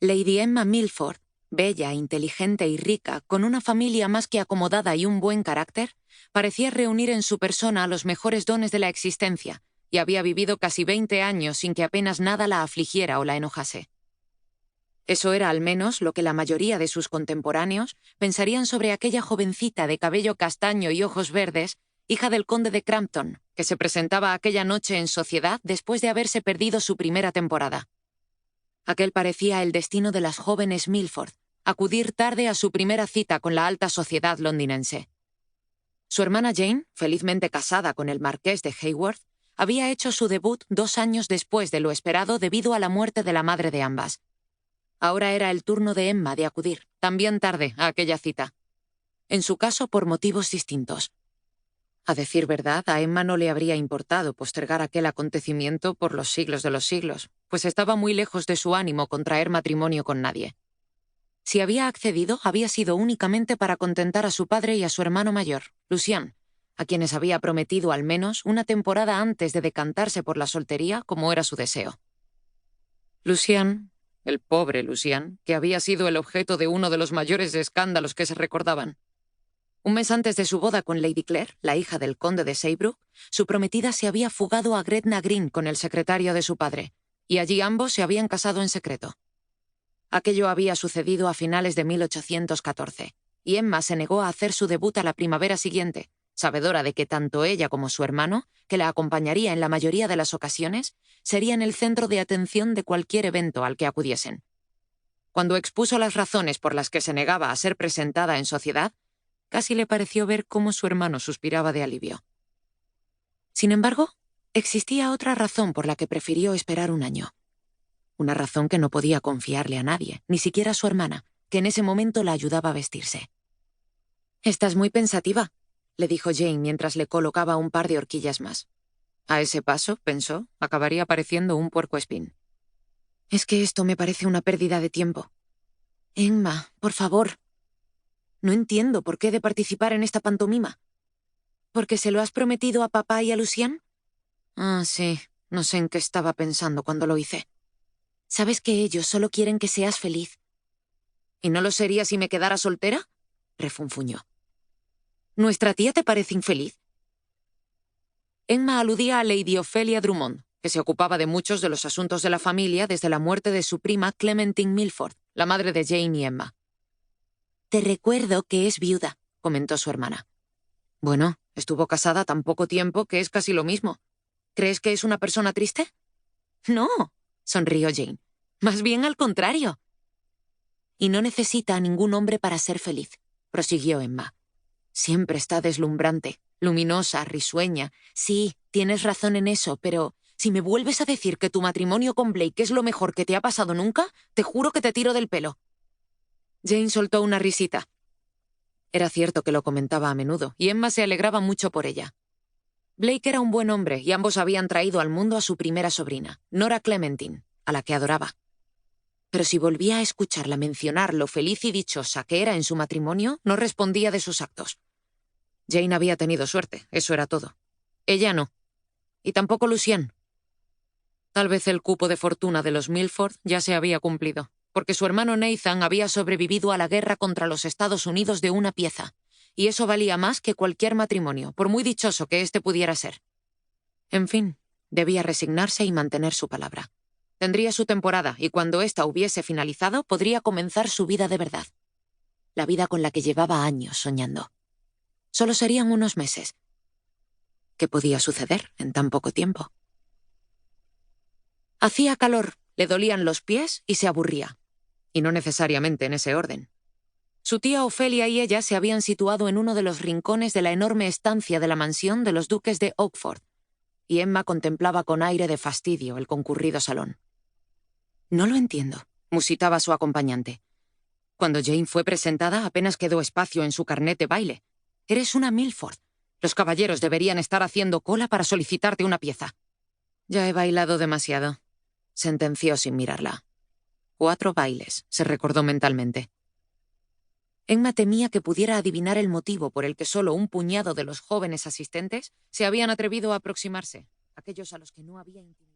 Lady Emma Milford, bella, inteligente y rica, con una familia más que acomodada y un buen carácter, parecía reunir en su persona los mejores dones de la existencia, y había vivido casi 20 años sin que apenas nada la afligiera o la enojase. Eso era al menos lo que la mayoría de sus contemporáneos pensarían sobre aquella jovencita de cabello castaño y ojos verdes, hija del conde de Crampton, que se presentaba aquella noche en sociedad después de haberse perdido su primera temporada. Aquel parecía el destino de las jóvenes Milford, acudir tarde a su primera cita con la alta sociedad londinense. Su hermana Jane, felizmente casada con el marqués de Haworth, había hecho su debut 2 años después de lo esperado debido a la muerte de la madre de ambas. Ahora era el turno de Emma de acudir, también tarde, a aquella cita. En su caso, por motivos distintos. A decir verdad, a Emma no le habría importado postergar aquel acontecimiento por los siglos de los siglos, pues estaba muy lejos de su ánimo contraer matrimonio con nadie. Si había accedido, había sido únicamente para contentar a su padre y a su hermano mayor, Lucien, a quienes había prometido al menos una temporada antes de decantarse por la soltería, como era su deseo. Lucien, el pobre Lucien, que había sido el objeto de uno de los mayores escándalos que se recordaban. Un mes antes de su boda con Lady Clare, la hija del conde de Saybrook, su prometida se había fugado a Gretna Green con el secretario de su padre, y allí ambos se habían casado en secreto. Aquello había sucedido a finales de 1814, y Emma se negó a hacer su debut a la primavera siguiente, sabedora de que tanto ella como su hermano, que la acompañaría en la mayoría de las ocasiones, serían el centro de atención de cualquier evento al que acudiesen. Cuando expuso las razones por las que se negaba a ser presentada en sociedad, casi le pareció ver cómo su hermano suspiraba de alivio. Sin embargo, existía otra razón por la que prefirió esperar 1 año. Una razón que no podía confiarle a nadie, ni siquiera a su hermana, que en ese momento la ayudaba a vestirse. «Estás muy pensativa», le dijo Jane mientras le colocaba un par de horquillas más. A ese paso, pensó, acabaría pareciendo un puercoespín. «Es que esto me parece una pérdida de tiempo. Emma, por favor. No entiendo por qué he de participar en esta pantomima. ¿Porque se lo has prometido a papá y a Lucien? Ah, sí, no sé en qué estaba pensando cuando lo hice. Sabes que ellos solo quieren que seas feliz». «¿Y no lo sería si me quedara soltera?», refunfuñó. «¿Nuestra tía te parece infeliz?». Emma aludía a Lady Ophelia Drummond, que se ocupaba de muchos de los asuntos de la familia desde la muerte de su prima Clementine Milford, la madre de Jane y Emma. «Te recuerdo que es viuda», comentó su hermana. «Bueno, estuvo casada tan poco tiempo que es casi lo mismo. ¿Crees que es una persona triste?». «No», sonrió Jane. «Más bien al contrario». «Y no necesita a ningún hombre para ser feliz», prosiguió Emma. «Siempre está deslumbrante, luminosa, risueña. Sí, tienes razón en eso, pero si me vuelves a decir que tu matrimonio con Blake es lo mejor que te ha pasado nunca, te juro que te tiro del pelo». Jane soltó una risita. Era cierto que lo comentaba a menudo, y Emma se alegraba mucho por ella. Blake era un buen hombre, y ambos habían traído al mundo a su primera sobrina, Nora Clementine, a la que adoraba. Pero si volvía a escucharla mencionar lo feliz y dichosa que era en su matrimonio, no respondía de sus actos. Jane había tenido suerte, eso era todo. Ella no. Y tampoco Lucien. Tal vez el cupo de fortuna de los Milford ya se había cumplido, porque su hermano Nathan había sobrevivido a la guerra contra los Estados Unidos de una pieza, y eso valía más que cualquier matrimonio, por muy dichoso que éste pudiera ser. En fin, debía resignarse y mantener su palabra. Tendría su temporada, y cuando ésta hubiese finalizado, podría comenzar su vida de verdad. La vida con la que llevaba años soñando. Solo serían unos meses. ¿Qué podía suceder en tan poco tiempo? Hacía calor, le dolían los pies y se aburría. Y no necesariamente en ese orden. Su tía Ophelia y ella se habían situado en uno de los rincones de la enorme estancia de la mansión de los duques de Oakford, y Emma contemplaba con aire de fastidio el concurrido salón. «No lo entiendo», musitaba su acompañante. «Cuando Jane fue presentada apenas quedó espacio en su carnet de baile. Eres una Milford. Los caballeros deberían estar haciendo cola para solicitarte una pieza». «Ya he bailado demasiado», sentenció sin mirarla. 4 bailes, se recordó mentalmente. Emma temía que pudiera adivinar el motivo por el que solo un puñado de los jóvenes asistentes se habían atrevido a aproximarse, aquellos a los que no había intimidado.